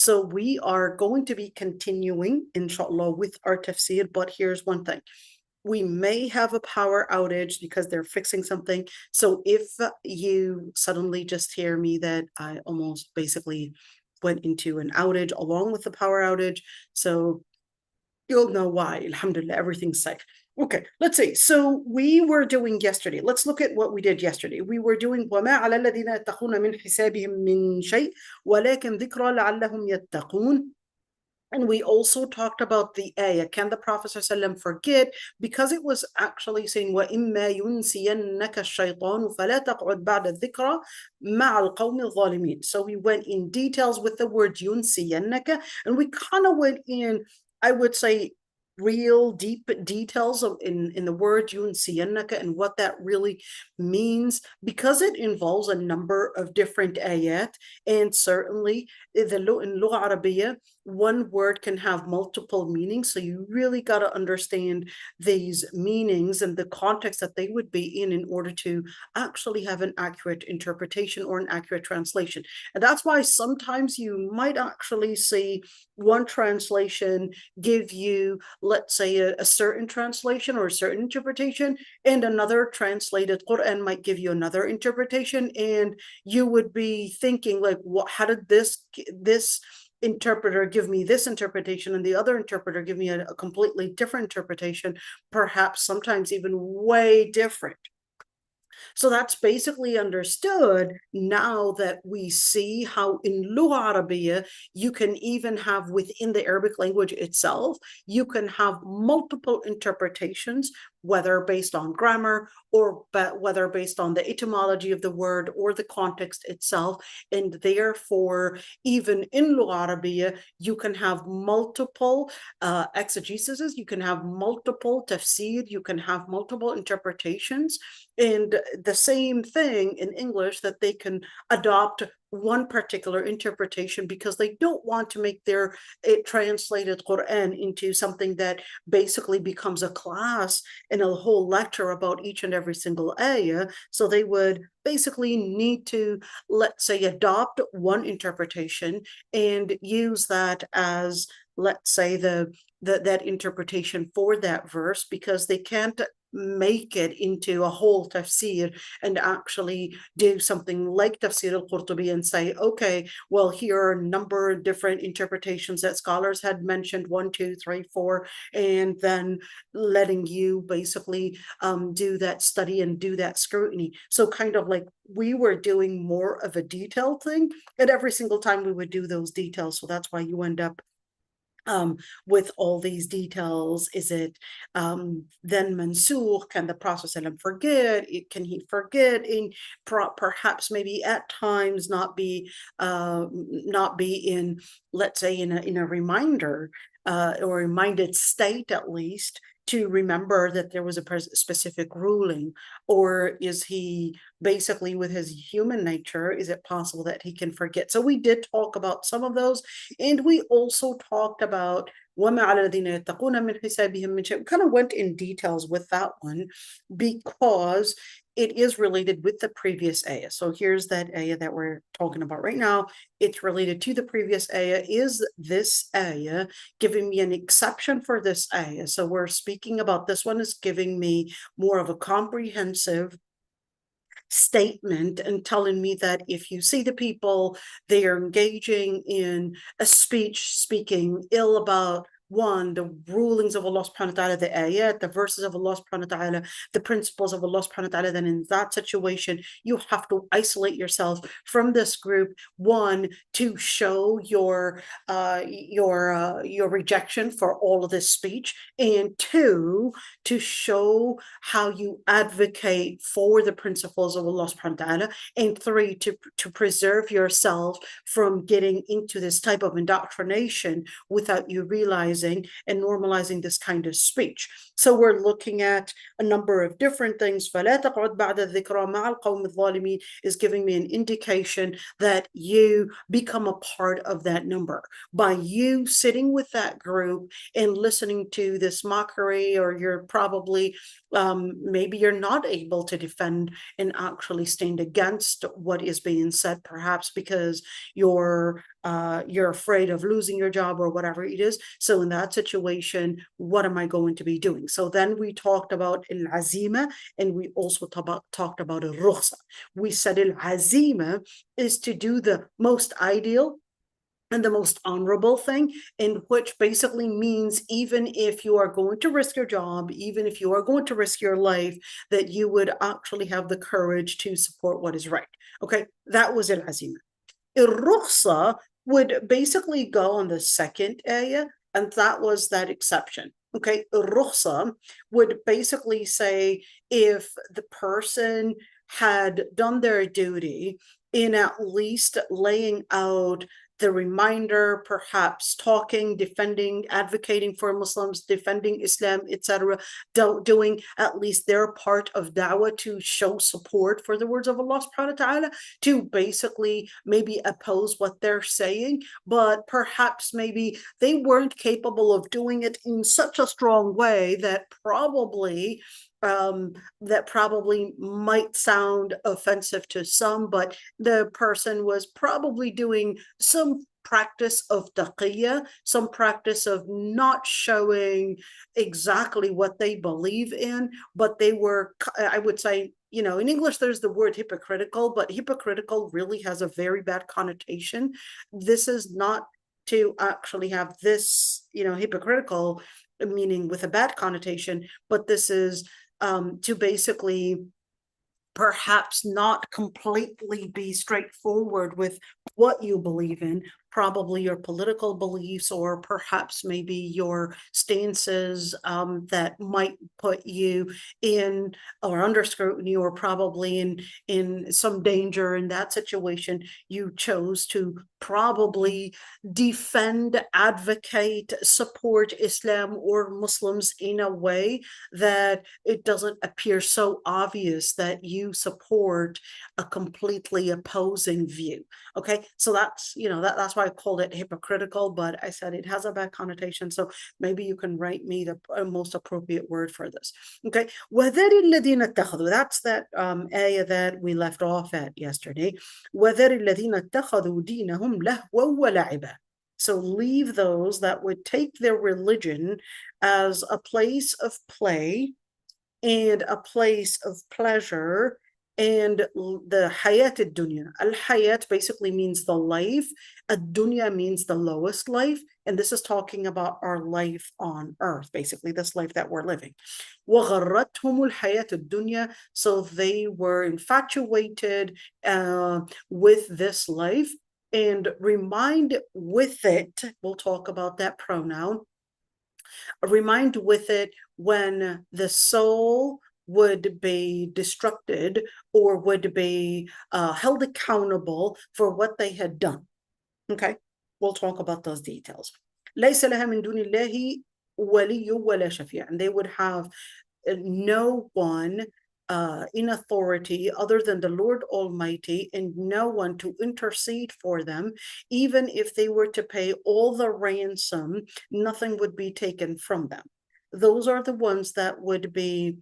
So we are going to be continuing, inshallah, with our tafsir, but here's one thing. We may have a power outage because they're fixing something. So if you suddenly just hear me that I almost basically went into an outage along with the power outage, so you'll know why. Alhamdulillah, everything's safe. Okay, let's see. So we were doing yesterday. Let's look at what we did yesterday. We were doing وَمَا عَلَى الَّذِينَ يَتَّقُونَ مِنْ حِسَابِهِمْ مِنْ شَيْءٍ وَلَكِنْ ذِكْرَى لَعَلَّهُمْ يَتَّقُونَ. And we also talked about the ayah. Can the Prophet ﷺ forget? Because it was actually saying, وَإِمَّا يُنْسِيَنَّكَ الشَّيْطَانُ فَلَا تَقْعُدْ بَعْدَ الذِّكْرَى مَعَ الْقَوْمِ الظَّالِمِينَ. So we went in details with the word يُنْسِيَنَّكَ, and we kind of went in, I would say, real deep details in the word yunsiyannaka and what that really means, because it involves a number of different ayat. And certainly in Lugha Arabiya, one word can have multiple meanings, so you really got to understand these meanings and the context that they would be in order to actually have an accurate interpretation or an accurate translation. And that's why sometimes you might actually see one translation give you, let's say, a certain translation or a certain interpretation, and another translated Quran might give you another interpretation, and you would be thinking like, what, how did this interpreter give me this interpretation and the other interpreter give me a completely different interpretation, perhaps sometimes even way different. So that's basically understood now that we see how in Lugha Arabiya, you can even have within the Arabic language itself, you can have multiple interpretations, whether based on grammar or whether based on the etymology of the word or the context itself. And therefore, even in Lugha Arabiya, you can have multiple exegesis, you can have multiple tafsir, you can have multiple interpretations. And the same thing in English, that they can adopt one particular interpretation because they don't want to make their translated Quran into something that basically becomes a class and a whole lecture about each and every single ayah. So they would basically need to, let's say, adopt one interpretation and use that as, let's say, that interpretation for that verse, because they can't make it into a whole tafsir and actually do something like Tafsir al-Qurtubi and say, okay, well, here are a number of different interpretations that scholars had mentioned, 1, 2, 3, 4, and then letting you basically do that study and do that scrutiny. So kind of like we were doing more of a detailed thing, and every single time we would do those details. So that's why you end up with all these details. Is it then mansukh? Can the Prophet forget? Can he forget? In perhaps maybe at times not be in, let's say, in a reminder or reminded state at least, to remember that there was a specific ruling? Or is he basically, with his human nature, is it possible that he can forget? So we did talk about some of those, and we also talked about وَمَا عَلَى الَّذِينَ يَتَّقُونَ مِنْ حِسَابِهِمْ مِنْ شَيْءٍ. We kind of went in details with that one because it is related with the previous ayah. So here's that ayah that we're talking about right now. It's related to the previous ayah. Is this ayah giving me an exception for this ayah? So we're speaking about this one is giving me more of a comprehensive statement and telling me that if you see the people, they are engaging in a speech speaking ill about one, the rulings of Allah subhanahu wa ta'ala, the ayat, the verses of Allah subhanahu wa ta'ala, the principles of Allah subhanahu wa ta'ala, then in that situation, you have to isolate yourself from this group. One, to show your rejection for all of this speech, and two, to show how you advocate for the principles of Allah subhanahu wa ta'ala, and three, to preserve yourself from getting into this type of indoctrination without you realizing normalizing this kind of speech. So we're looking at a number of different things. فَلَا تَقْعُدْ بَعْدَ الذِّكْرَى مَعَ الْقَوْمِ الظَّالِمِينَ is giving me an indication that you become a part of that number by you sitting with that group and listening to this mockery, or you're probably maybe you're not able to defend and actually stand against what is being said, perhaps because you're afraid of losing your job or whatever it is. So in that situation, what am I going to be doing? So then we talked about al-azima, and we also talked about al-rukhsa. We said al-azima is to do the most ideal and the most honorable thing, in which basically means even if you are going to risk your job, even if you are going to risk your life, that you would actually have the courage to support what is right. Okay, that was al-azima. Al-rukhsa would basically go on the second ayah, and that was that exception. Okay, al-rukhsa would basically say if the person had done their duty in at least laying out the reminder, perhaps talking, defending, advocating for Muslims, defending Islam, etc., doing at least their part of da'wah to show support for the words of Allah subhanahu wa ta'ala, to basically maybe oppose what they're saying, but perhaps maybe they weren't capable of doing it in such a strong way that probably might sound offensive to some, but the person was probably doing some practice of taqiyya, some practice of not showing exactly what they believe in, but they were, I would say, in English, there's the word hypocritical, but hypocritical really has a very bad connotation. This is not to actually have this, hypocritical meaning with a bad connotation, but this is to basically perhaps not completely be straightforward with what you believe in, probably your political beliefs, or perhaps maybe your stances that might put you in or under scrutiny, or probably in some danger. In that situation, you chose to probably defend, advocate, support Islam or Muslims in a way that it doesn't appear so obvious that you support a completely opposing view. Okay, so that's that's why I called it hypocritical, but I said it has a bad connotation, so maybe you can write me the most appropriate word for this. Okay, وَذَرِ الَّذِينَ اتَّخَذُوا, that's that ayah that we left off at yesterday. وَذَرِ الَّذِينَ اتَّخَذُوا دِينَهُمْ لَهْوًا وَلَعِبًا. So leave those that would take their religion as a place of play and a place of pleasure, and the hayat ad-dunya. Al-hayat basically means the life. Ad-dunya means the lowest life. And this is talking about our life on earth, basically this life that we're living. وَغَرَّتْهُمُ الْحَيَاةُ الدُّنْيَا. So they were infatuated with this life, and remind with it, we'll talk about that pronoun, remind with it when the soul would be destructed or would be held accountable for what they had done. Okay, we'll talk about those details. لَيْسَ لَهَا مِن دُونِ اللَّهِ وَلِيٌّ وَلَا شَفِيعٌ. And they would have no one in authority other than the Lord Almighty, and no one to intercede for them. Even if they were to pay all the ransom, nothing would be taken from them. Those are the ones that would be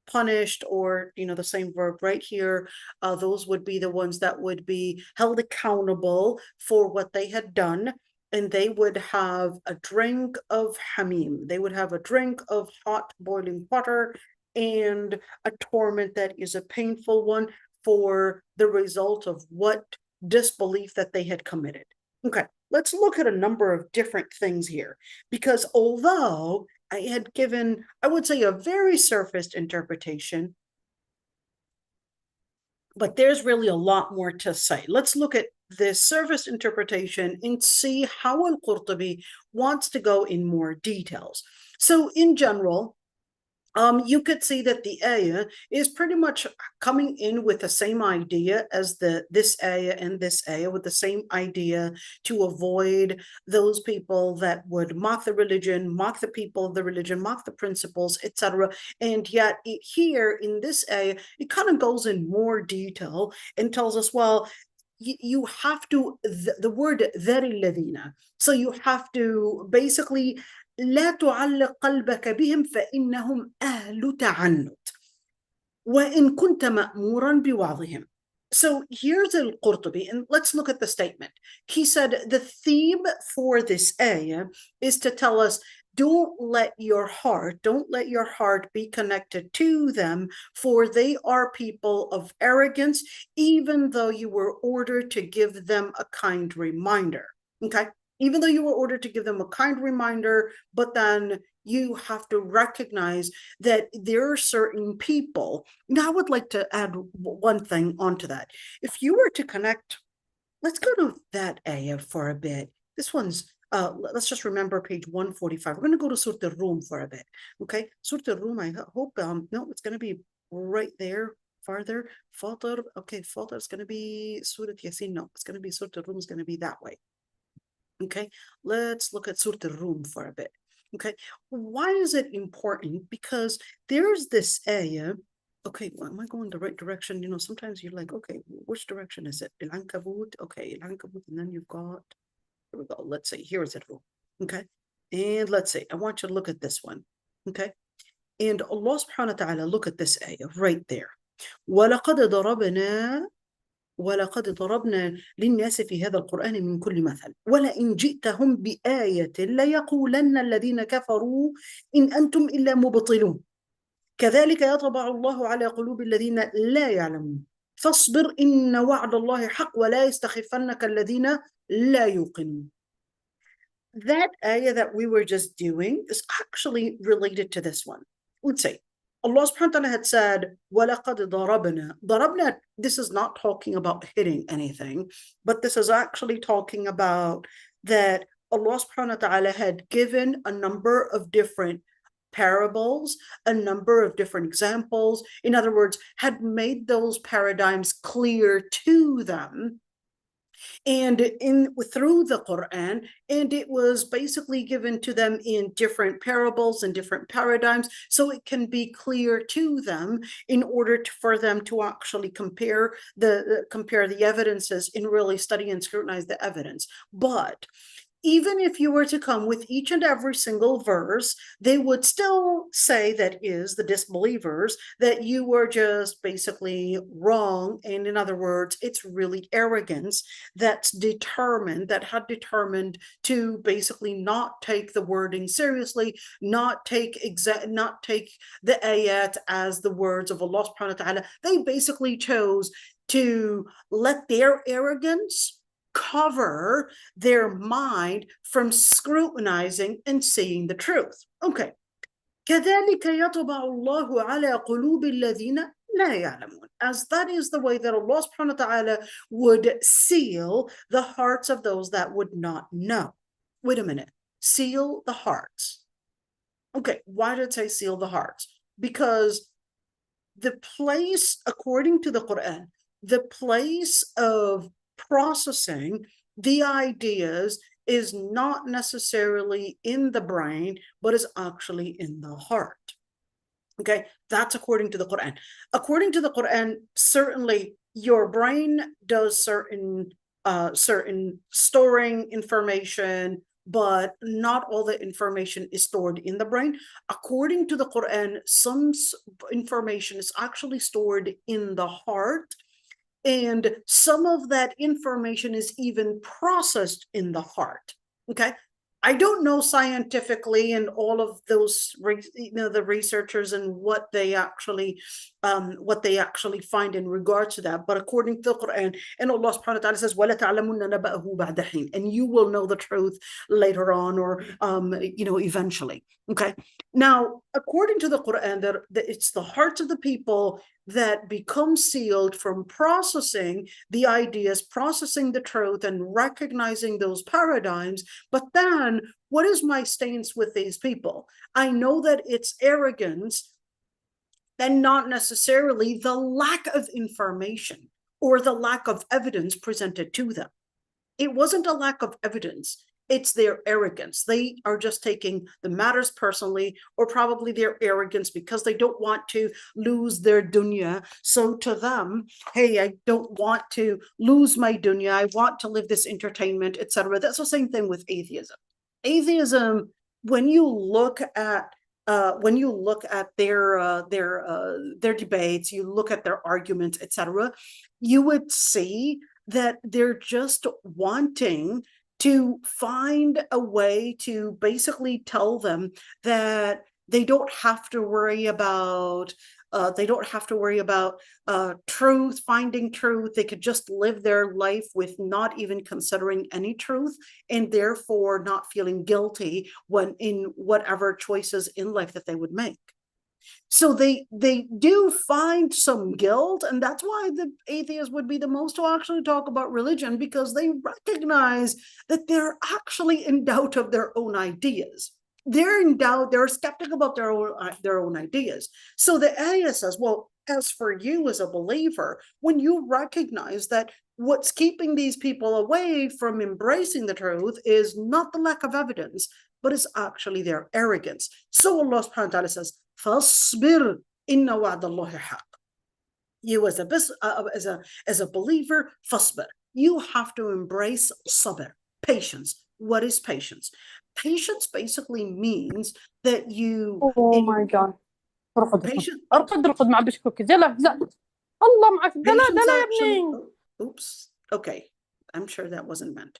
punished, or the same verb right here, those would be the ones that would be held accountable for what they had done, and they would have a drink of hamim. They would have a drink of hot boiling water, and a torment that is a painful one for the result of what disbelief that they had committed. Okay, let's look at a number of different things here, because although I had given, I would say, a very surfaced interpretation, but there's really a lot more to say. Let's look at this surface interpretation and see how al-Qurtubi wants to go in more details. So in general, you could see that the ayah is pretty much coming in with the same idea as this ayah and this ayah, with the same idea to avoid those people that would mock the religion, mock the people of the religion, mock the principles, etc. And yet here in this ayah, it kind of goes in more detail and tells us, well, you have to, the word ذَرِ الَّذِينَ, so you have to basically لا تعلق قلبك بهم فإنهم أهل تعنت وإن كنت مأمورا بوعظهم. So here's al-Qurtubi, and let's look at the statement. He said the theme for this ayah is to tell us, don't let your heart be connected to them, for they are people of arrogance, even though you were ordered to give them a kind reminder. Okay? Even though you were ordered to give them a kind reminder, but then you have to recognize that there are certain people. Now, I would like to add one thing onto that. If you were to connect, let's go to that ayah for a bit. This one's, let's just remember page 145. We're going to go to Surah al-Rum for a bit. Okay, Surah al-Rum, I hope, no, it's going to be right there. Farther, Fatir, okay, Fatir is going to be Surah Yasin. No, it's going to be Surah al-Rum is going to be that way. Okay, let's look at Surah al-Rum for a bit. Okay, why is it important? Because there's this ayah. Okay, well, am I going the right direction? You know, sometimes you're like, okay, which direction is it? Al-Ankabut, okay, Al-Ankabut, and then you've got, here we go, let's say, here is it. Okay, and let's say, I want you to look at this one. Okay, and Allah subhanahu wa ta'ala, look at this ayah right there. ولقد ضربنا للناس في هذا القرآن من كل مثل ولئن جئتهم بآية ليقولن الذين كفروا إن أنتم إلا مبطلون كذلك يطبع الله على قلوب الذين لا يعلمون فاصبر إن وعد الله حق ولا يستخفنك الذين لا يوقنون. That ayah that we were just doing is actually related to this one. Let's say Allah subhanahu wa ta'ala had said, وَلَقَدْ ضَرَبْنَا. ضَرَبْنَا, this is not talking about hitting anything, but this is actually talking about that Allah subhanahu wa ta'ala had given a number of different parables, a number of different examples. In other words, had made those paradigms clear to them and through the Quran, and it was basically given to them in different parables and different paradigms, so it can be clear to them in order for them to actually compare the evidences and really study and scrutinize the evidence. But even if you were to come with each and every single verse, they would still say, that is, the disbelievers, that you were just basically wrong. And in other words, it's really arrogance that had determined to basically not take the wording seriously, not take the ayat as the words of Allah subhanahu wa ta'ala. They basically chose to let their arrogance cover their mind from scrutinizing and seeing the truth. Okay. كذلك يطبع الله على قلوب الذين لا يعلمون. As that is the way that Allah subhanahu wa ta'ala would seal the hearts of those that would not know. Wait a minute. Seal the hearts. Okay, why did it say seal the hearts? Because the place, according to the Quran, the place of processing the ideas is not necessarily in the brain, but is actually in the heart. Okay, that's according to the Quran. According to the Quran, certainly your brain does certain storing information, but not all the information is stored in the brain. According to the Quran, some information is actually stored in the heart, and some of that information is even processed in the heart. Okay, I don't know scientifically and all of those, the researchers and what they actually find in regards to that. But according to the Quran, and Allah subhanahu wa ta'ala says, وَلَتَعْلَمُنَّ نَبَأَهُ بَعْدَ حِينٍ, and you will know the truth later on, or eventually. Okay. Now, according to the Quran, that it's the hearts of the people that become sealed from processing the ideas, processing the truth, and recognizing those paradigms. But then, what is my stance with these people? I know that it's arrogance and not necessarily the lack of information or the lack of evidence presented to them. It wasn't a lack of evidence. It's their arrogance. They are just taking the matters personally, or probably their arrogance because they don't want to lose their dunya. So to them, hey, I don't want to lose my dunya. I want to live this entertainment, etc. That's the same thing with atheism. Atheism, when you look at their debates, you look at their arguments, etc., you would see that they're just wanting to find a way to basically tell them that they don't have to worry about truth, finding truth. They could just live their life with not even considering any truth, and therefore not feeling guilty when in whatever choices in life that they would make. So they do find some guilt, and that's why the atheists would be the most to actually talk about religion, because they recognize that they're actually in doubt of their own ideas. They're in doubt, they're skeptical about their own ideas. So the ayah says, well, as for you as a believer, when you recognize that what's keeping these people away from embracing the truth is not the lack of evidence, but it's actually their arrogance. So Allah subhanahu wa ta'ala says, فَاصْبِرْ إِنَّ وَعْدَ اللَّهِ حَقٌّ. You as a believer, فَاصْبِرْ. You have to embrace sabr, patience. What is patience? Patience basically means that you... Oh my God. ارقد مع بشكوك. يلا الله معك. دلا يا ابني. Oops. Okay. I'm sure that wasn't meant.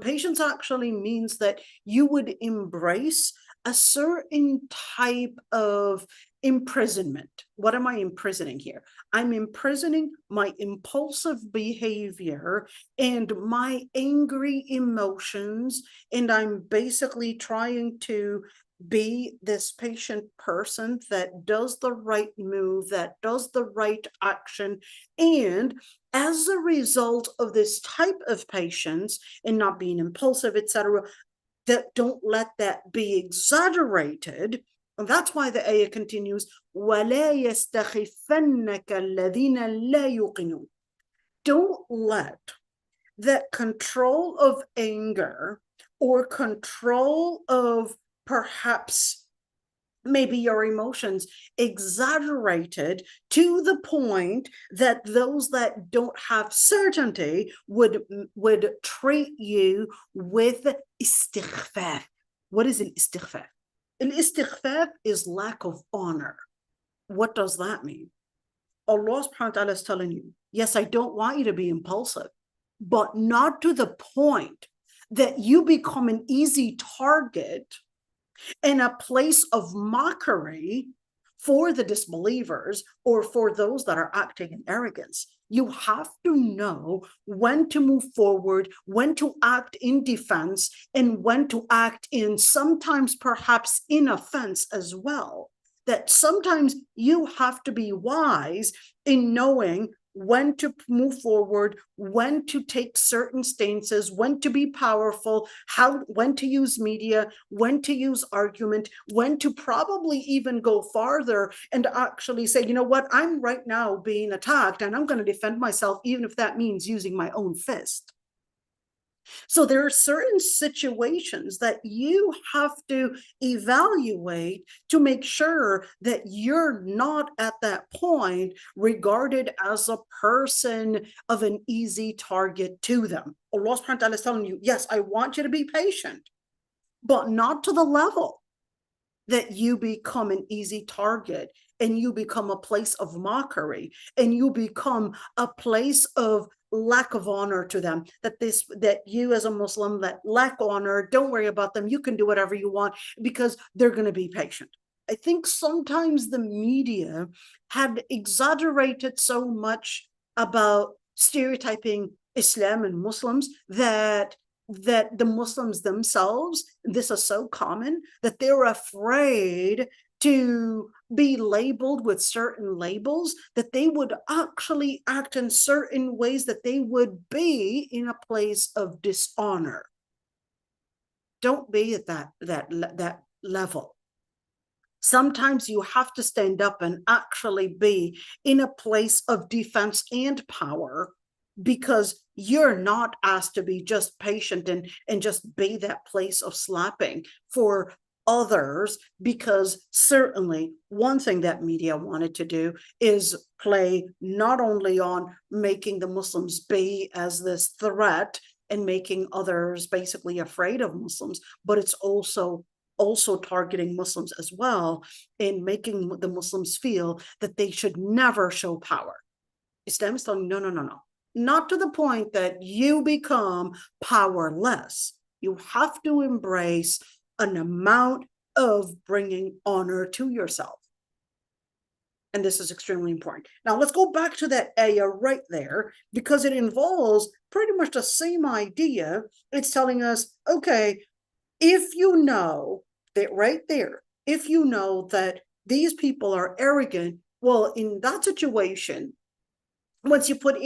Patience actually means that you would embrace a certain type of imprisonment. What am I imprisoning here? I'm imprisoning my impulsive behavior and my angry emotions, and I'm basically trying to be this patient person that does the right move, that does the right action. And as a result of this type of patience and not being impulsive, etc., that don't let that be exaggerated. And that's why the ayah continues, وَلَا يَسْتَخِفَنَّكَ الَّذِينَ لَا يُقِنُونَ. Don't let that control of anger or control of perhaps maybe your emotions exaggerated to the point that those that don't have certainty would treat you with istighfar. What is al-istighfar? Al-istighfar is lack of honor. What does that mean? Allah subhanahu wa ta'ala is telling you, yes, I don't want you to be impulsive, but not to the point that you become an easy target in a place of mockery for the disbelievers or for those that are acting in arrogance. You have to know when to move forward, when to act in defense, and when to act in sometimes perhaps in offense as well. That sometimes you have to be wise in knowing when to move forward, when to take certain stances, when to be powerful, when to use media, when to use argument, when to probably even go farther and actually say, you know what, I'm right now being attacked and I'm going to defend myself, even if that means using my own fist. So there are certain situations that you have to evaluate to make sure that you're not at that point regarded as a person of an easy target to them. Allah subhanahu wa ta'ala is telling you, yes, I want you to be patient, but not to the level that you become an easy target and you become a place of mockery and you become a place of lack of honor to them, that you as a Muslim that lack honor, don't worry about them, you can do whatever you want because they're going to be patient. I think sometimes the media had exaggerated so much about stereotyping Islam and Muslims that the Muslims themselves, this is so common, that they're afraid to be labeled with certain labels, that they would actually act in certain ways that they would be in a place of dishonor. Don't be at that level. Sometimes you have to stand up and actually be in a place of defense and power, because you're not asked to be just patient and just be that place of slapping for others. Because certainly one thing that media wanted to do is play not only on making the Muslims be as this threat and making others basically afraid of Muslims, but it's also targeting Muslims as well, in making the Muslims feel that they should never show power. Islam is telling you, no. Not to the point that you become powerless. You have to embrace an amount of bringing honor to yourself. And this is extremely important. Now, let's go back to that ayah right there, because it involves pretty much the same idea. It's telling us, okay, if you know that right there, if you know that these people are arrogant, well, in that situation, once you put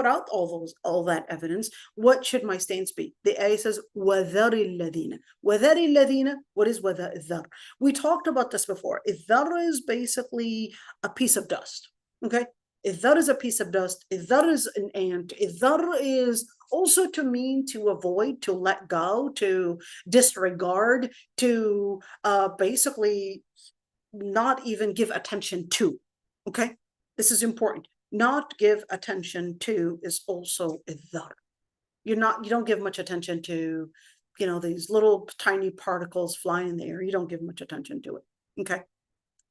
out all that evidence, what should my stance be? The ayah says, وَذَرِ الَّذِينَ. وَذَرِ الَّذِينَ. What is وَذَرِ? We talked about this before. Idhar is basically a piece of dust. Okay? Idhar is a piece of dust. Idhar is an ant. Idhar is also to mean to avoid, to let go, to disregard, to basically not even give attention to. Okay? This is important. Not give attention to is also idhar. You don't give much attention to, these little tiny particles flying in the air. You don't give much attention to it. Okay.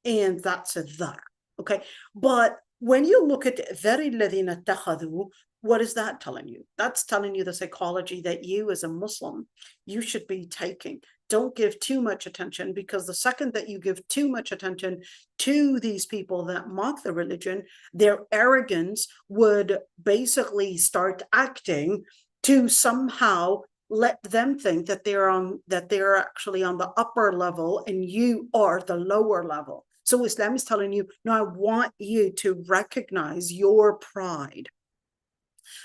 And that's idhar. Okay. But when you look at dhari alladhina takhadhu, what is that telling you? That's telling you the psychology that you as a Muslim, you should be taking. Don't give too much attention, because the second that you give too much attention to these people that mock the religion, their arrogance would basically start acting to somehow let them think that they're actually on the upper level and you are the lower level. So Islam is telling you, no, I want you to recognize your pride.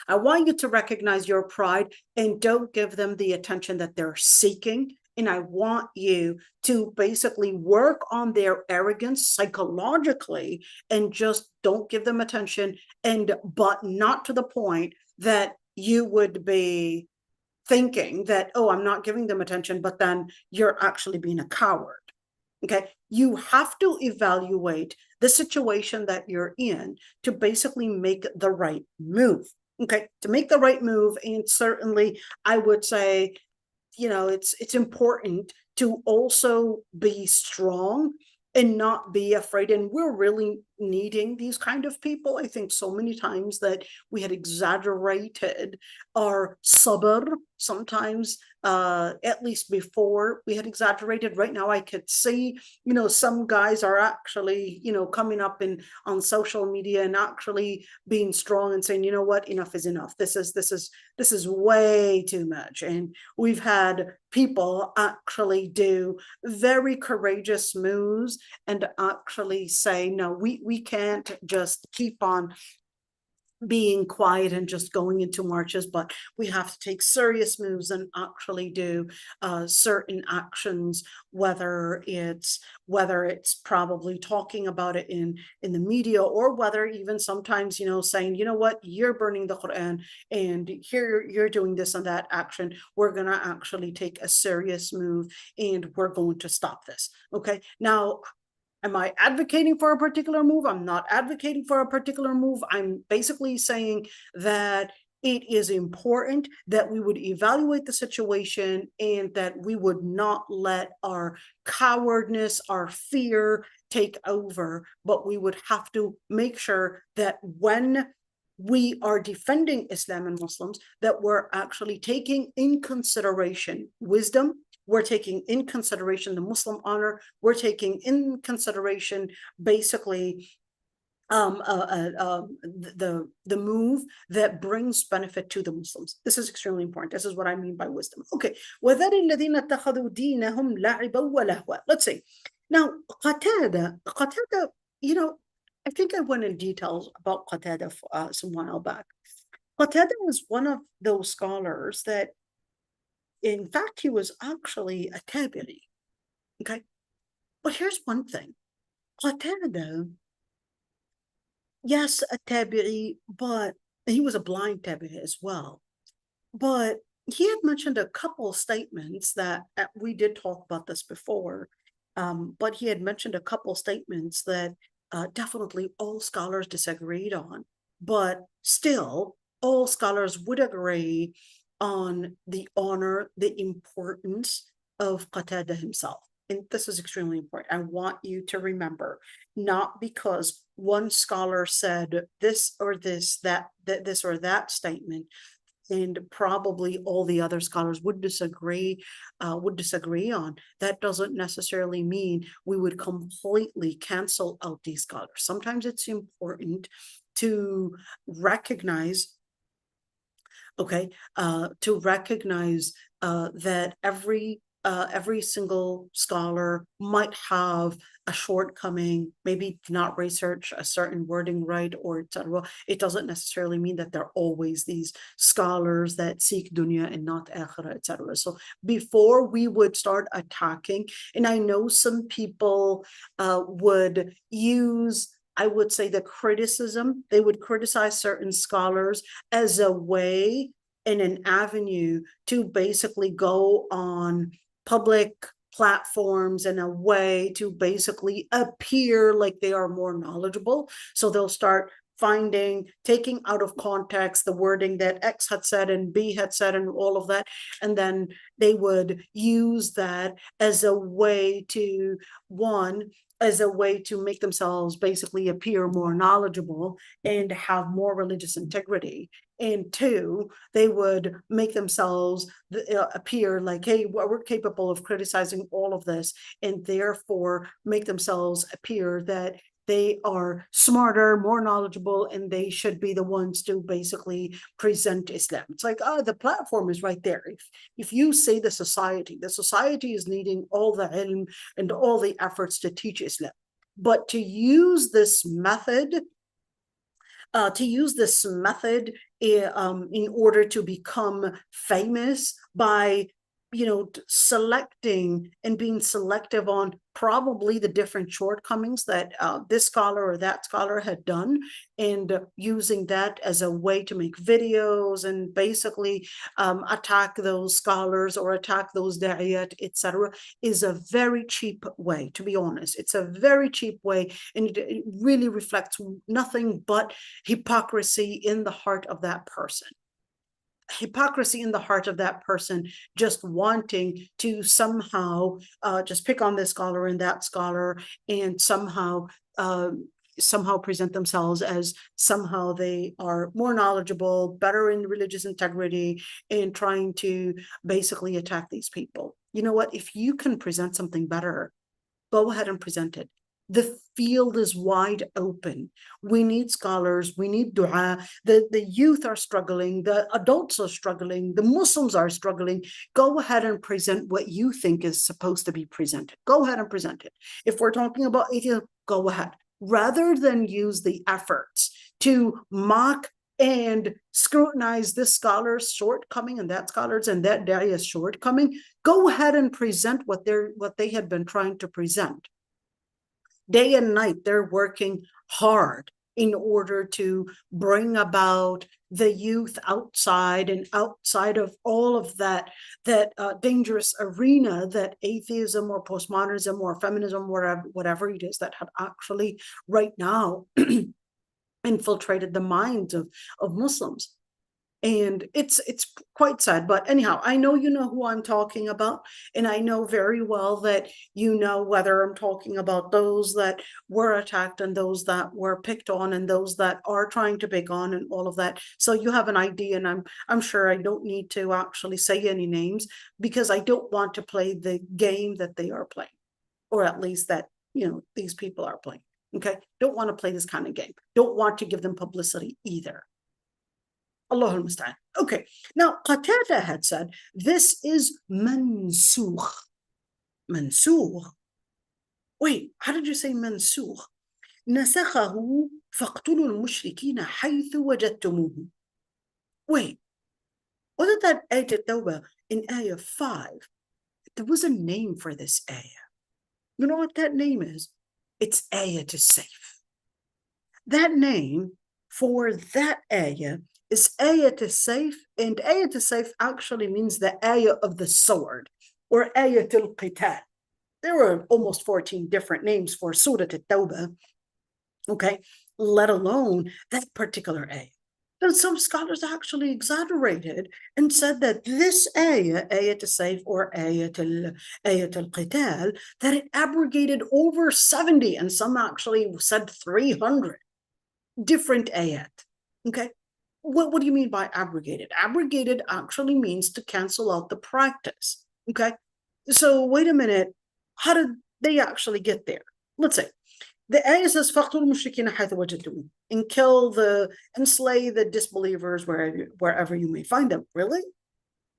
I want you to recognize your pride and don't give them the attention that they're seeking. And I want you to basically work on their arrogance psychologically and just don't give them attention, but not to the point that you would be thinking that, oh, I'm not giving them attention, but then you're actually being a coward. Okay, you have to evaluate the situation that you're in to basically make the right move. Okay, to make the right move. And certainly I would say, it's important to also be strong and not be afraid. And we're really needing these kind of people. I think so many times that we had exaggerated our sabr. Sometimes, at least before, we had exaggerated. Right now, I could see, some guys are actually, coming up on social media and actually being strong and saying, you know what, enough is enough. This is way too much. And we've had people actually do very courageous moves and actually say, no, we can't just keep on being quiet and just going into marches, but we have to take serious moves and actually do certain actions, whether it's probably talking about it in the media, or whether even sometimes, saying, you know what, you're burning the Quran and here you're doing this and that action. We're going to actually take a serious move and we're going to stop this. Okay. Now, am I advocating for a particular move? I'm not advocating for a particular move. I'm basically saying that it is important that we would evaluate the situation and that we would not let our cowardness, our fear take over, but we would have to make sure that when we are defending Islam and Muslims, that we're actually taking in consideration wisdom. We're taking in consideration the Muslim honor. We're taking in consideration basically the move that brings benefit to the Muslims. This is extremely important. This is what I mean by wisdom. Okay. Let's see. Now, Qatada, I think I went in details about Qatada some while back. Qatada was one of those scholars that, in fact, he was actually a tabi'i. Okay. But here's one thing. Qatada, yes, a tabi'i, but he was a blind tabi'i as well. But he had mentioned a couple statements that we did talk about this before, but he had mentioned a couple statements that definitely all scholars disagreed on, but still all scholars would agree on the honor, the importance of Qatada himself. And this is extremely important. I want you to remember, not because one scholar said this or this, that this or that statement, and probably all the other scholars would disagree on. That doesn't necessarily mean we would completely cancel out these scholars. Sometimes it's important to recognize, that every single scholar might have a shortcoming, maybe not research a certain wording right, or etc. It doesn't necessarily mean that they're always these scholars that seek dunya and not akhirah, etc. So before we would start attacking, and I know some people would use, I would say, the criticism, they would criticize certain scholars as a way and an avenue to basically go on public platforms in a way to basically appear like they are more knowledgeable. So they'll start taking out of context the wording that X had said and B had said and all of that. And then they would use that as a way to, make themselves basically appear more knowledgeable and have more religious integrity. And two, they would make themselves appear like, hey, we're capable of criticizing all of this, and therefore make themselves appear that they are smarter, more knowledgeable, and they should be the ones to basically present Islam. It's like, the platform is right there. If you say the society is needing all the ilm and all the efforts to teach Islam. But to use this method in order to become famous by selecting and being selective on probably the different shortcomings that this scholar or that scholar had done, and using that as a way to make videos and basically attack those scholars or attack those da'iyat, etc., is a very cheap way, to be honest. It's a very cheap way, and it really reflects nothing but hypocrisy in the heart of that person. Just wanting to somehow just pick on this scholar and that scholar, and somehow present themselves as somehow they are more knowledgeable, better in religious integrity, and trying to basically attack these people. You know what? If you can present something better, go ahead and present it. The field is wide open. We need scholars. We need dua. The youth are struggling. The adults are struggling. The Muslims are struggling. Go ahead and present what you think is supposed to be presented. Go ahead and present it. If we're talking about atheism, go ahead. Rather than use the efforts to mock and scrutinize this scholar's shortcoming and that scholar's and that da'iya's shortcoming, go ahead and present what they had been trying to present. Day and night, they're working hard in order to bring about the youth outside of all of that dangerous arena that atheism or postmodernism or feminism, whatever it is that had actually right now infiltrated the minds of Muslims. And it's quite sad. But anyhow, I know you know who I'm talking about, and I know very well that you know whether I'm talking about those that were attacked and those that were picked on and those that are trying to pick on and all of that. So you have an idea, and I'm sure I don't need to actually say any names, because I don't want to play the game that they are playing, or at least that these people are playing. Okay, don't want to play this kind of game. Don't want to give them publicity either. Allah al-Musta'an. Okay, now Qatada had said, this is mansukh. Mansukh. Wait, how did you say mansukh? نسخه فاقتلوا المشركين حيث وجدتموهم. Wait, wasn't that ayat al-Tawbah in ayah 5? There was a name for this ayah. You know what that name is? It's ayat al-sayf. That name for that ayah is ayat al-sayf, and ayat al-sayf actually means the ayah of the sword, or ayat al-qital. There were almost 14 different names for Surah al-Tawbah, okay, let alone that particular ayah. And some scholars actually exaggerated and said that this ayah, ayat al-sayf or ayat al-qital, that it abrogated over 70, and some actually said 300 different ayat. Okay, what do you mean by abrogated? Abrogated actually means to cancel out the practice. Okay, so wait a minute, how did they actually get there? Let's say the ayah says فَقْتُلُوا الْمُشْرِكِينَ حَيْثُ وَجَدْتُمُوهُم, and kill and slay the disbelievers wherever you may find them. Really?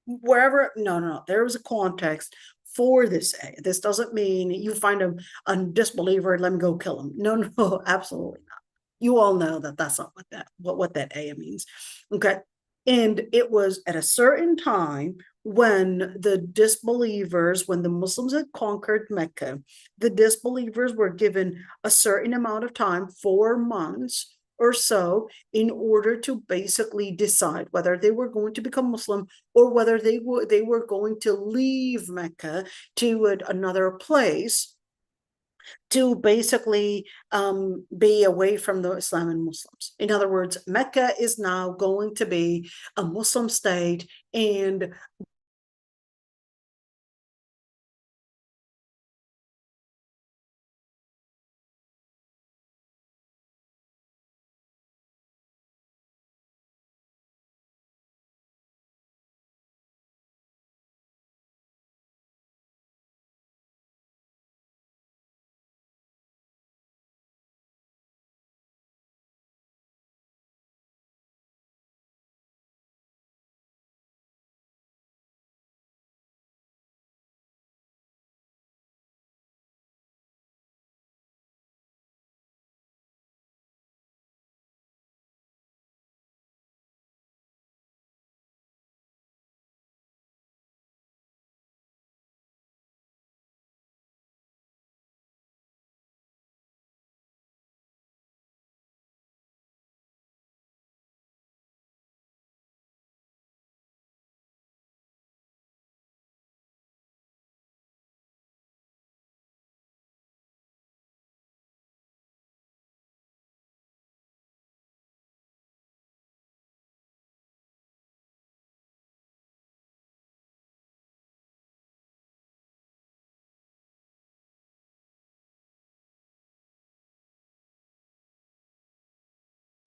Wherever? No. There is a context for this ayah. This doesn't mean you find a disbeliever, let me go kill him. No, absolutely not. You all know that that's not what that ayah means. Okay. And it was at a certain time when the disbelievers, when the Muslims had conquered Mecca, the disbelievers were given a certain amount of time, 4 months or so, in order to basically decide whether they were going to become Muslim or whether they were going to leave Mecca to another place, to basically be away from the Islam and Muslims. In other words, Mecca is now going to be a Muslim state, and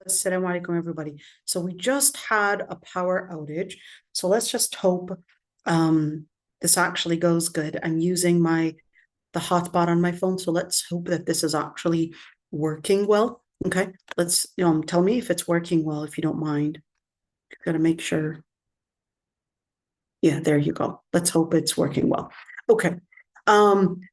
Assalamu alaikum, everybody. So we just had a power outage. So let's just hope this actually goes good. I'm using the hotspot on my phone. So let's hope that this is actually working well. Okay, let's tell me if it's working well, if you don't mind. Gotta make sure. Yeah, there you go. Let's hope it's working well. Okay.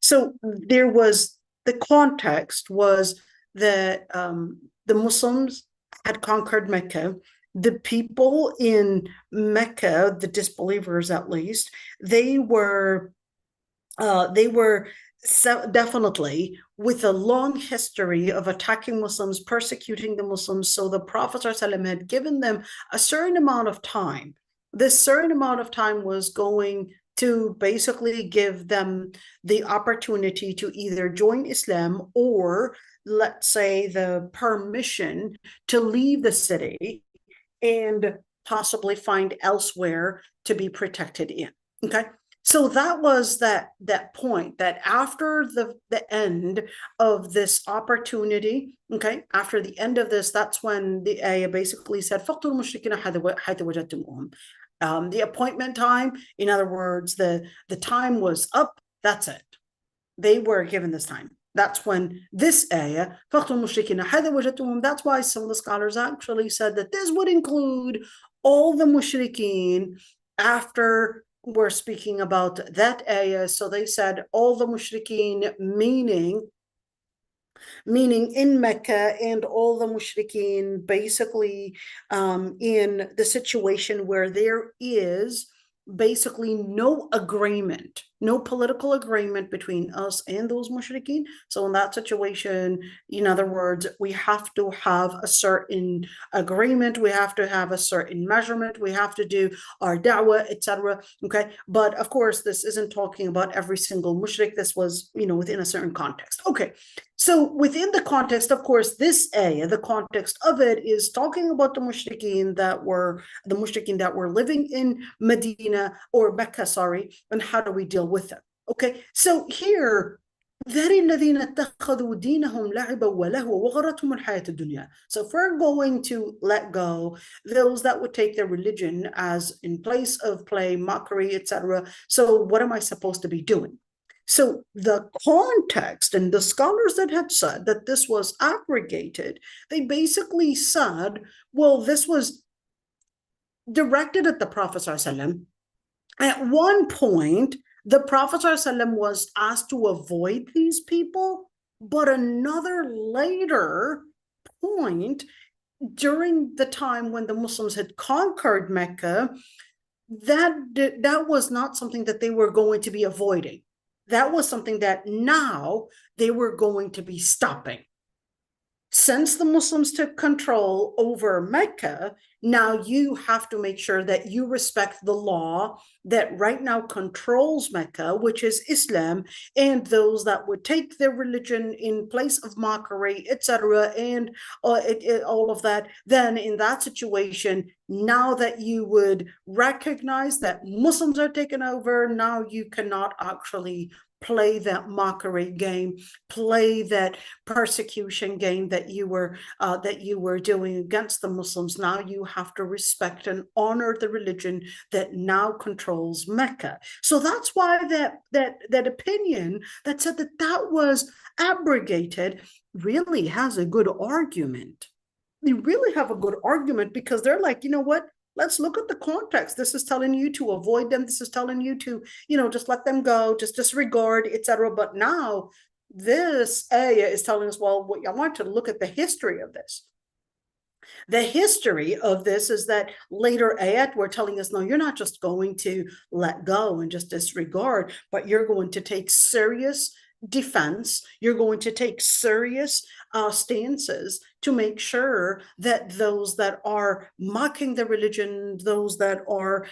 So there was, the context was that the Muslims had conquered Mecca. The people in Mecca, the disbelievers at least, they were definitely with a long history of attacking Muslims, persecuting the Muslims. So the Prophet ﷺ had given them a certain amount of time. This certain amount of time was going to basically give them the opportunity to either join Islam, or let's say the permission to leave the city and possibly find elsewhere to be protected in. Okay. So that was that point, that after the end of this opportunity, okay, after the end of this, that's when the ayah basically said, فَقْتُلُوا الْمُشْرِكِينَ حَيْثُ وَجَدْتُمُوهُم. The appointment time, in other words, the time was up. That's it. They were given this time. That's when this ayah, فَقْتُلُوا الْمُشْرِكِينَ حَيْثُ وَجَدْتُمُوهُم, that's why some of the scholars actually said that this would include all the mushrikeen after we're speaking about that ayah. So they said all the mushrikeen, meaning in Mecca, and all the mushrikeen basically in the situation where there is basically no agreement, no political agreement between us and those mushrikeen. So in that situation, in other words, we have to have a certain agreement, we have to have a certain measurement, we have to do our da'wah, etc. Okay, but of course, this isn't talking about every single mushrik. This was, within a certain context. Okay, so within the context, of course, this ayah, the context of it is talking about the mushrikeen that were living in Medina or Mecca, sorry, and how do we deal with them? Okay, so here, ذَرِ الَّذِينَ اتَّخَذُوا دِينَهُمْ لَعِبًا وَلَهْوًا وَغَرَّتْهُمُ الْحَيَاةُ الدُّنْيَا. So if we're going to let go those that would take their religion as in place of play, mockery, etc., so what am I supposed to be doing? So the context and the scholars that had said that this was abrogated, they basically said, well, this was directed at the Prophet ﷺ. At one point, the Prophet ﷺ was asked to avoid these people, but another later point, during the time when the Muslims had conquered Mecca, that was not something that they were going to be avoiding. That was something that now they were going to be stopping. Since the Muslims took control over Mecca, now you have to make sure that you respect the law that right now controls Mecca, which is Islam, and those that would take their religion in place of mockery, etc., and all of that. Then in that situation, now that you would recognize that Muslims are taken over, now you cannot actually play that mockery game, play that persecution game that you were doing against the Muslims. Now you have to respect and honor the religion that now controls Mecca. So that's why that opinion that said that was abrogated really has a good argument. They really have a good argument, because they're like, you know what? Let's look at the context. This is telling you to avoid them. This is telling you to, just let them go, just disregard, etc. But now this ayah is telling us, well, I want to look at the history of this. The history of this is that later ayat were telling us, no, you're not just going to let go and just disregard, but you're going to take serious defense. You're going to take serious stances to make sure that those that are mocking the religion, those that are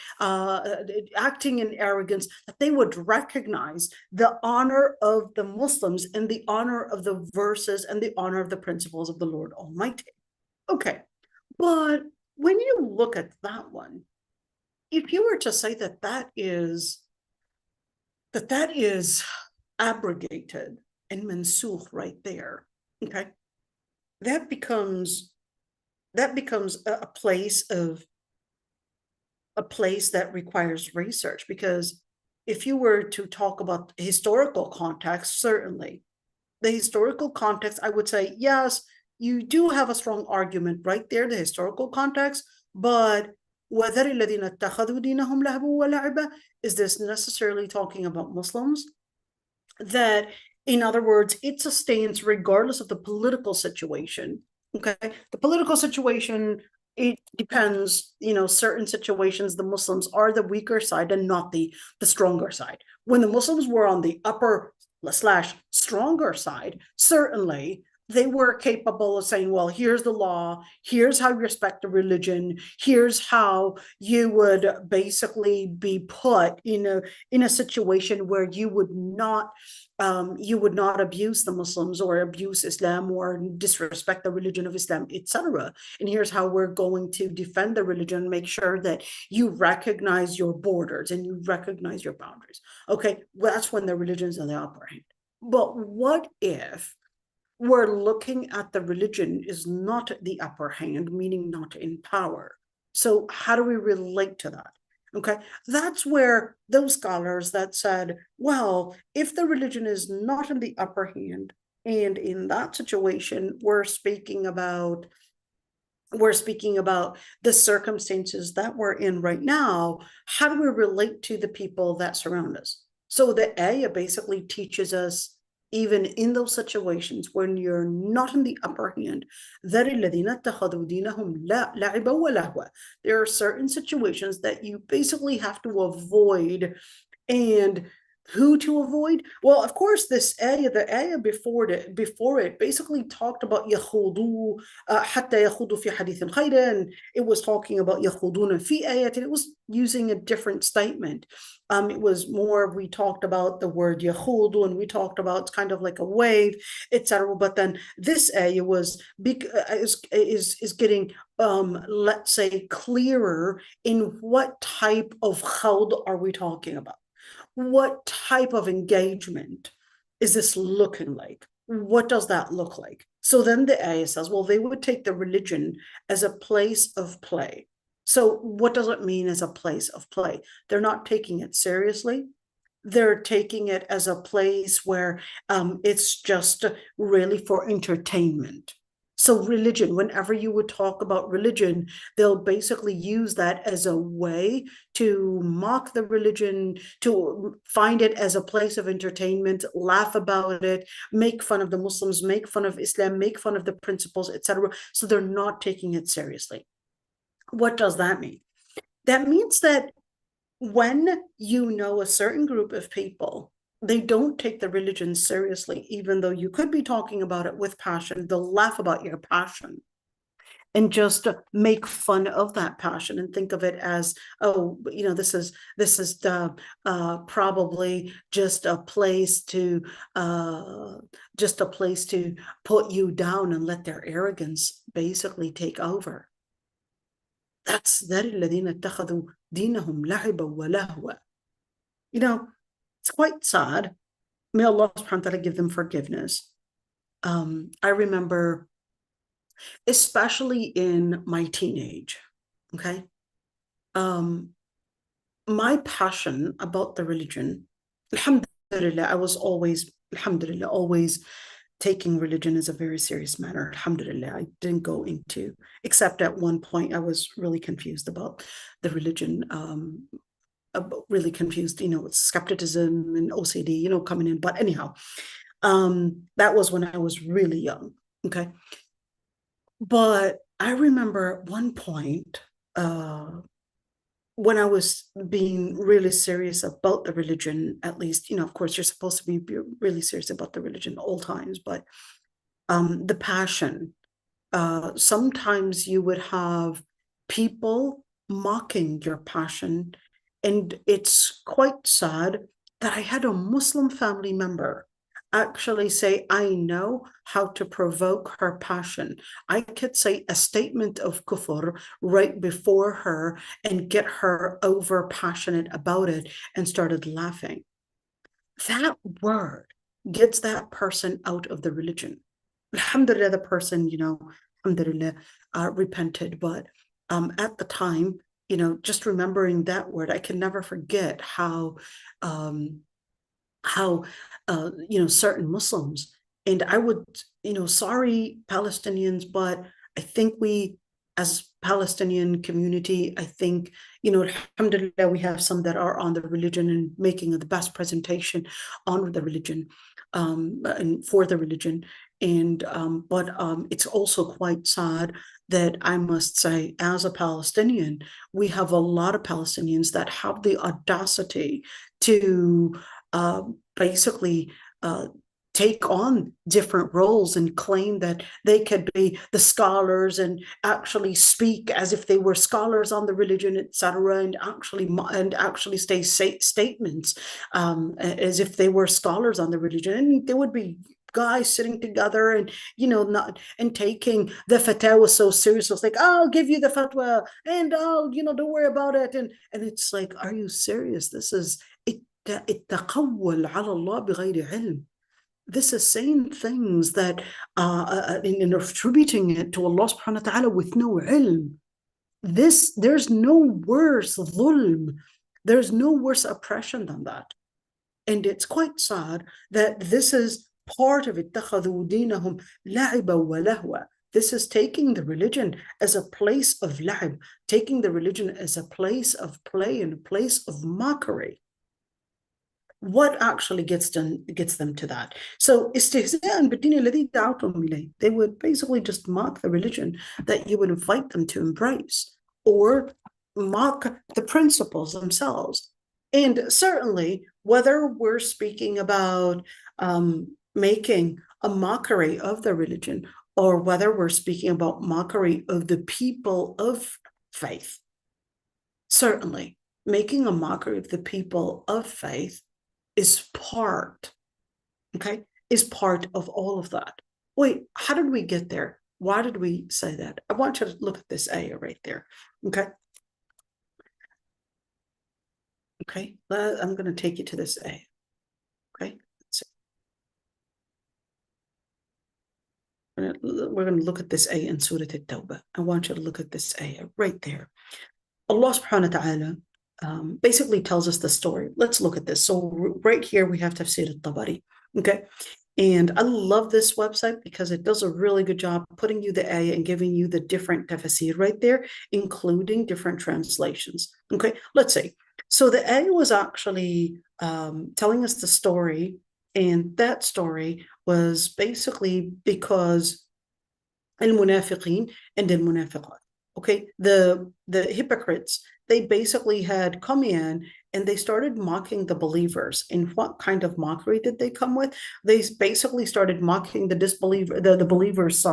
acting in arrogance, that they would recognize the honor of the Muslims and the honor of the verses and the honor of the principles of the Lord Almighty. Okay, but when you look at that one, if you were to say that is abrogated and mansukh right there, okay, that becomes a place that requires research. Because if you were to talk about historical context, certainly the historical context, I would say, yes, you do have a strong argument right there, the historical context, but وَذَرِ الَّذِينَ اتَّخَذُوا دِينَهُمْ لَهْوًا وَلَعِبًا, is this necessarily talking about Muslims? That, in other words, it's a stance regardless of the political situation. Okay, the political situation, it depends, certain situations the Muslims are the weaker side and not the stronger side. When the Muslims were on the upper / stronger side, certainly they were capable of saying, well, here's the law, here's how you respect the religion, here's how you would basically be put in a situation where you would not abuse the Muslims or abuse Islam or disrespect the religion of Islam, etc. And here's how we're going to defend the religion, make sure that you recognize your borders and you recognize your boundaries. Okay, well, that's when the religion is on the upper hand. But what if we're looking at the religion is not the upper hand, meaning not in power? So how do we relate to that? Okay, that's where those scholars that said, well, if the religion is not in the upper hand, and in that situation, we're speaking about the circumstances that we're in right now, how do we relate to the people that surround us? So the ayah basically teaches us even in those situations when you're not in the upper hand, there are certain situations that you basically have to avoid. And who to avoid? Well, of course, this ayah, the ayah before it basically talked about يَخُوضُوا حَتَّى يَخُوضُوا فِي حَدِيثٍ غَيْرِهِ, and it was talking about يَخُوضُونَ فِي آيَةٍ, and it was using a different statement. It was more, we talked about the word يَخُوضُ, and we talked about it's kind of like a wave, etc. But then this ayah is getting let's say clearer in what type of khawd are we talking about. What type of engagement is this looking like? What does that look like? So then the ayah says, well, they would take the religion as a place of play. So what does it mean as a place of play? They're not taking it seriously. They're taking it as a place where it's just really for entertainment. So religion, whenever you would talk about religion, they'll basically use that as a way to mock the religion, to find it as a place of entertainment, laugh about it, make fun of the Muslims, make fun of Islam, make fun of the principles, etc. So they're not taking it seriously. What does that mean? That means that when you know a certain group of people, they don't take the religion seriously, even though you could be talking about it with passion. They'll laugh about your passion and just make fun of that passion and think of it as, oh, you know, this is the probably just a place to put you down and let their arrogance basically take over. That's الذين اتخذوا دينهم لعبا ولهوا. You know, it's quite sad. May Allah subhanahu wa ta'ala give them forgiveness. I remember, especially in my teenage, okay, my passion about the religion, alhamdulillah, I was always, alhamdulillah, always taking religion as a very serious matter. Alhamdulillah, I didn't go into, except at one point I was really confused about the religion, really confused, you know, with skepticism and OCD, you know, coming in. But anyhow, that was when I was really young, okay? But I remember at one point, when I was being really serious about the religion, at least, you know, of course, you're supposed to be really serious about the religion all times, but the passion, sometimes you would have people mocking your passion. And it's quite sad that I had a Muslim family member actually say, I know how to provoke her passion. I could say a statement of kufr right before her and get her over passionate about it, and started laughing. That word gets that person out of the religion. Alhamdulillah, the person, you know, alhamdulillah, repented. But at the time, you know, just remembering that word, I can never forget how you know, certain Muslims, and I would, you know, sorry Palestinians, but I think we, as Palestinian community, I think, you know, alhamdulillah, we have some that are on the religion and making the best presentation on the religion, and for the religion. And but it's also quite sad that I must say, as a Palestinian, we have a lot of Palestinians that have the audacity to basically take on different roles and claim that they could be the scholars and actually speak as if they were scholars on the religion, etc., and actually say statements as if they were scholars on the religion. And there would be guys sitting together and, you know, not and taking the fatwa so serious. It's like, oh, I'll give you the fatwa, and oh, you know, don't worry about it. And it's like, are you serious? This is التقول على الله بغير علم. This is saying things that and attributing it to Allah subhanahu wa ta'ala with no ilm. There's no worse dhulm, there's no worse oppression than that. And it's quite sad that this is part of it. اتخذوا دينهم لعبا ولهوا. This is taking the religion as a place of la'ib, taking the religion as a place of play and a place of mockery. what actually gets them to that? So استهزاء بالدين الذي دعوتهم إليه. They would basically just mock the religion that you would invite them to embrace, or mock the principles themselves. And certainly, whether we're speaking about making a mockery of the religion, or whether we're speaking about mockery of the people of faith, certainly making a mockery of the people of faith is part of all of that. Wait, how did we get there? Why did we say that? I want you to look at this ayah right there. Okay, I'm going to take you to this ayah. Okay, we're going to look at this ayah in Surah At-Tawbah. I want you to look at this ayah right there. Allah subhanahu wa ta'ala basically tells us the story. Let's look at this. So right here we have Tafseer al-Badri. Okay, and I love this website because it does a really good job putting you the ayah and giving you the different tafsir right there, including different translations. Okay, let's see. So the ayah was actually telling us the story, and that story was basically because al-munafiqeen and al-munafiqat. Okay, the hypocrites, they basically had come in and they started mocking the believers. And what kind of mockery did they come with? They basically started mocking the believers,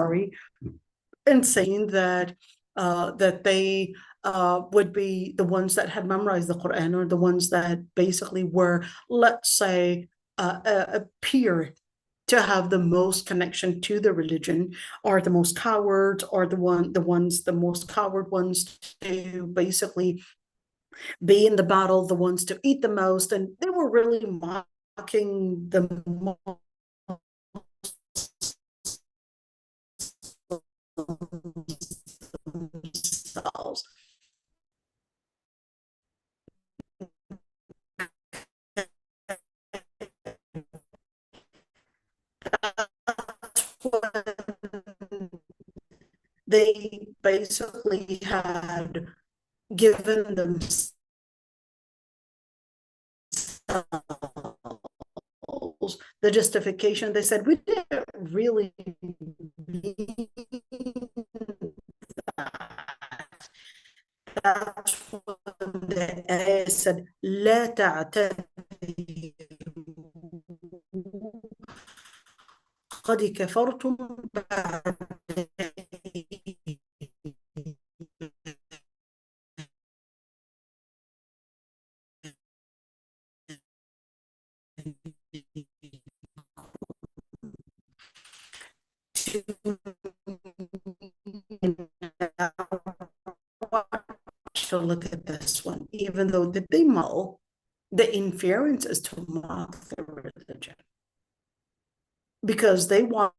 and saying that that they would be the ones that had memorized the Quran, or the ones that basically were, let's say, appear to have the most connection to the religion, are the most cowards, or the most coward ones to basically be in the battle, the ones to eat the most. And they were really mocking the themselves. They basically had given themselves the justification. They said, we didn't really mean that. That's when the ayah said, لا تعتذروا قد كفرتم بعد to look at this one. Even though they mull, the inference is to mock the religion, because they want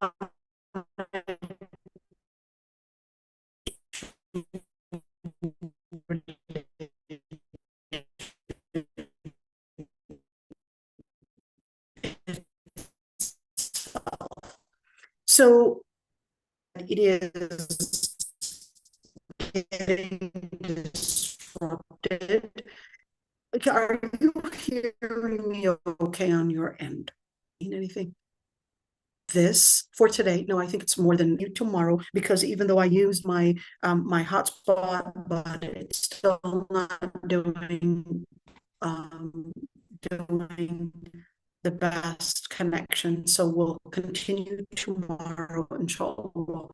so it is getting disrupted. Are you hearing me okay on your end? Anything? This for today? No, I think it's more than you tomorrow, because even though I used my my hotspot, but it's still not doing the best connection. So we'll continue tomorrow, inshallah.